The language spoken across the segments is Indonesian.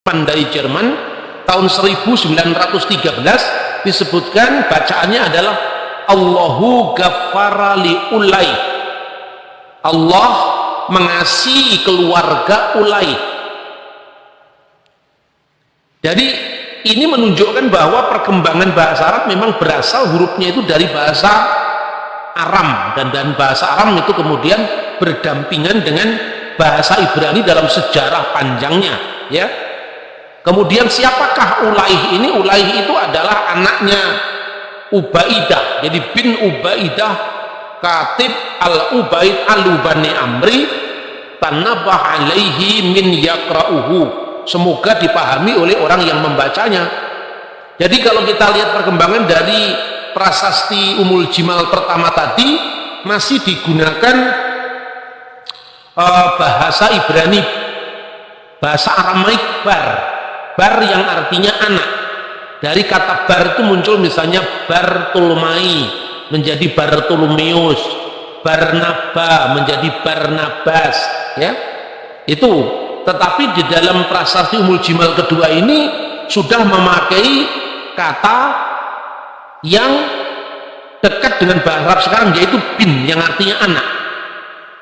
dari Jerman tahun 1913 disebutkan bacaannya adalah Allahu ghaffara li Ulay, Allah mengasihi keluarga Ulay. Jadi ini menunjukkan bahwa perkembangan bahasa Arab memang berasal hurufnya itu dari bahasa Aram, dan bahasa Aram itu kemudian berdampingan dengan bahasa Ibrani dalam sejarah panjangnya, ya. Kemudian siapakah Ulaih ini? Ulaih itu adalah anaknya Ubaidah, jadi bin Ubaidah Katib al-Ubaid al-Bani Amri tanabah alaihi min yakra'uhu, semoga dipahami oleh orang yang membacanya. Jadi kalau kita lihat perkembangan dari prasasti Umul Jimal pertama tadi, masih digunakan bahasa Ibrani, bahasa Aramaik bar yang artinya anak. Dari kata bar itu muncul misalnya Bartolomai menjadi Bartolomeus, Barnaba menjadi Barnabas, ya itu. Tetapi di dalam prasasti Umul Jimal kedua ini sudah memakai kata yang dekat dengan bahasa Arab sekarang, yaitu bin yang artinya anak.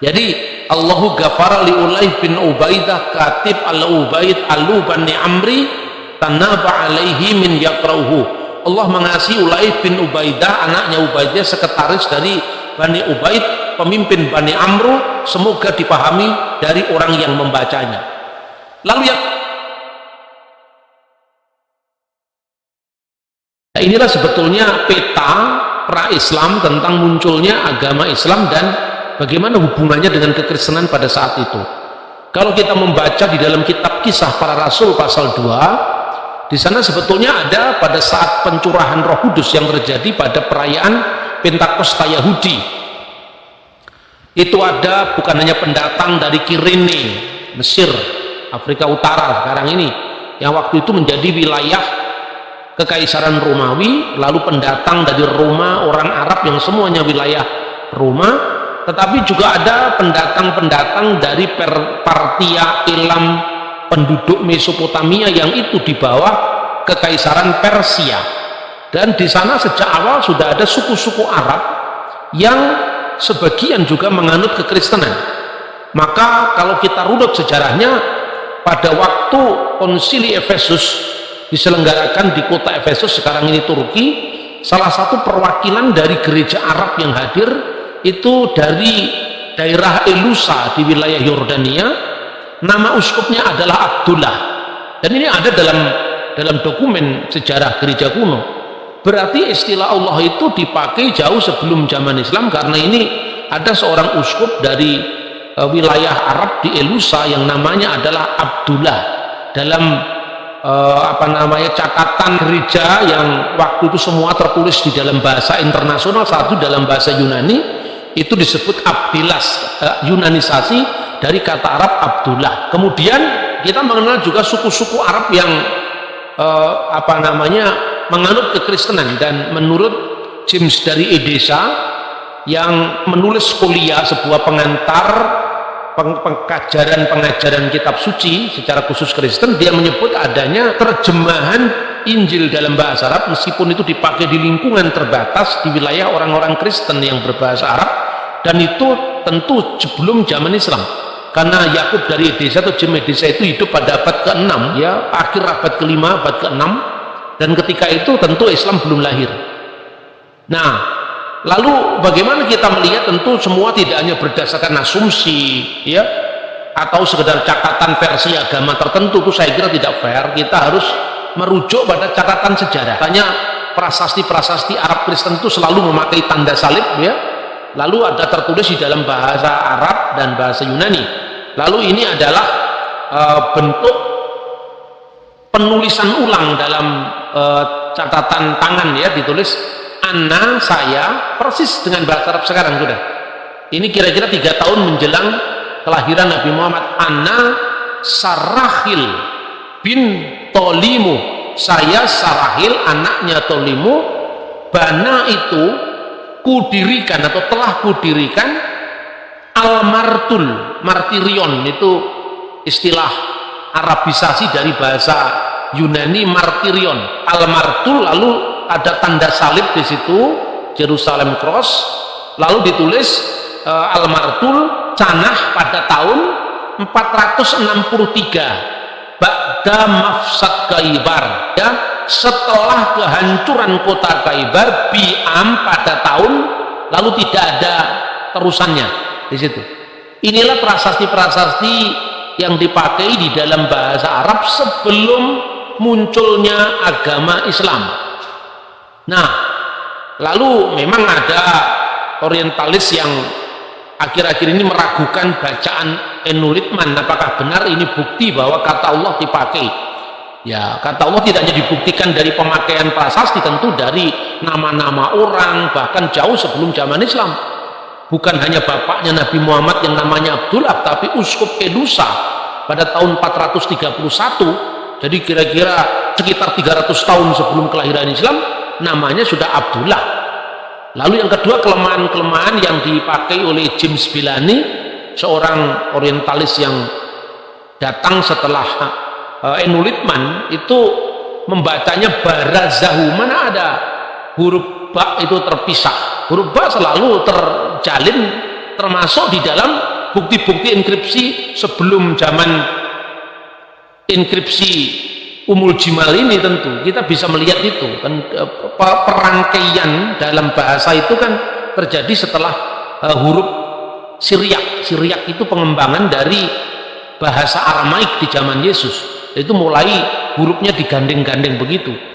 Jadi Allahu ghafara li Ulay bin Ubaidah Katib al-Ubaid al-Bani Amri tanaba alaihi min yakrauhu, Allah mengasihi Ulay bin Ubaidah, anaknya Ubaidah, sekretaris dari Bani Ubaid, pemimpin Bani Amru, semoga dipahami dari orang yang membacanya. Lalu yang nah, inilah sebetulnya peta pra-Islam tentang munculnya agama Islam dan bagaimana hubungannya dengan kekristenan pada saat itu. Kalau kita membaca di dalam kitab Kisah Para Rasul pasal 2, di sana sebetulnya ada pada saat pencurahan Roh Kudus yang terjadi pada perayaan Pentakosta Yahudi. Itu ada bukan hanya pendatang dari Kirene, Mesir, Afrika Utara sekarang ini, yang waktu itu menjadi wilayah Kekaisaran Romawi, lalu pendatang dari Roma, orang Arab yang semuanya wilayah Roma, tetapi juga ada pendatang-pendatang dari Partia, Elam, penduduk Mesopotamia yang itu di bawah Kekaisaran Persia. Dan di sana sejak awal sudah ada suku-suku Arab yang sebagian juga menganut kekristenan. Maka kalau kita runut sejarahnya, pada waktu konsili Efesus diselenggarakan di kota Efesus, sekarang ini Turki, salah satu perwakilan dari gereja Arab yang hadir itu dari daerah Elusa di wilayah Yordania. Nama uskupnya adalah Abdullah, dan ini ada dalam dokumen sejarah gereja kuno. Berarti istilah Allah itu dipakai jauh sebelum zaman Islam, karena ini ada seorang uskup dari wilayah Arab di Elusa yang namanya adalah Abdullah. Dalam catatan gereja yang waktu itu semua tertulis di dalam bahasa internasional, satu dalam bahasa Yunani, itu disebut Abdilas, Yunanisasi dari kata Arab Abdullah. Kemudian kita mengenal juga suku-suku Arab yang menganut kekristenan, dan menurut James dari Edesa yang menulis kuliah, sebuah pengantar pengajaran kitab suci secara khusus Kristen, dia menyebut adanya terjemahan Injil dalam bahasa Arab, meskipun itu dipakai di lingkungan terbatas di wilayah orang-orang Kristen yang berbahasa Arab, dan itu tentu sebelum zaman Islam, karena Yakub dari Edesa atau James Edesa itu hidup pada abad ke-6, ya, akhir abad ke-5, abad ke-6, dan ketika itu tentu Islam belum lahir. Nah, lalu bagaimana kita melihat? Tentu semua tidak hanya berdasarkan asumsi, ya, atau sekedar catatan versi agama tertentu, itu saya kira tidak fair. Kita harus merujuk pada catatan sejarah. Tanya prasasti-prasasti Arab Kristen itu selalu memakai tanda salib, ya. Lalu ada tertulis di dalam bahasa Arab dan bahasa Yunani. Lalu ini adalah bentuk penulisan ulang dalam catatan tangan, ya, ditulis Ana, saya, persis dengan bahasa Arab sekarang sudah. Ini kira-kira 3 tahun menjelang kelahiran Nabi Muhammad. Ana Sarahil bin Tolimu, saya Sarahil anaknya Tolimu, bana itu kudirikan atau telah kudirikan al-martul, martirion itu istilah Arabisasi dari bahasa Yunani martirion, al-martul, lalu ada tanda salib di situ, Jerusalem Cross, lalu ditulis al-martul canah pada tahun 463 ba'da mafsad Khaybar, ya, setelah kehancuran kota Khaybar bi'am pada tahun, lalu tidak ada terusannya di situ. Inilah prasasti-prasasti yang dipakai di dalam bahasa Arab sebelum munculnya agama Islam. Nah, lalu memang ada orientalis yang akhir-akhir ini meragukan bacaan Enulitman, apakah benar ini bukti bahwa kata Allah dipakai. Ya, kata Allah tidak hanya dibuktikan dari pemakaian prasasti, tentu dari nama-nama orang, bahkan jauh sebelum zaman Islam. Bukan hanya bapaknya Nabi Muhammad yang namanya Abdullah, tapi uskup Edusa pada tahun 431, jadi kira-kira sekitar 300 tahun sebelum kelahiran Islam, namanya sudah Abdullah. Lalu yang kedua, kelemahan-kelemahan yang dipakai oleh James Billani, seorang orientalis yang datang setelah Enulitman, itu membacanya barazahu, mana ada huruf ba itu terpisah. Huruf ba selalu terjalin, termasuk di dalam bukti-bukti enkripsi sebelum zaman enkripsi Umul Jimal ini. Tentu kita bisa melihat itu kan, perangkaian dalam bahasa itu kan terjadi setelah huruf Siriak. Siriak itu pengembangan dari bahasa Aramaik di zaman Yesus, itu mulai hurufnya digandeng-gandeng begitu.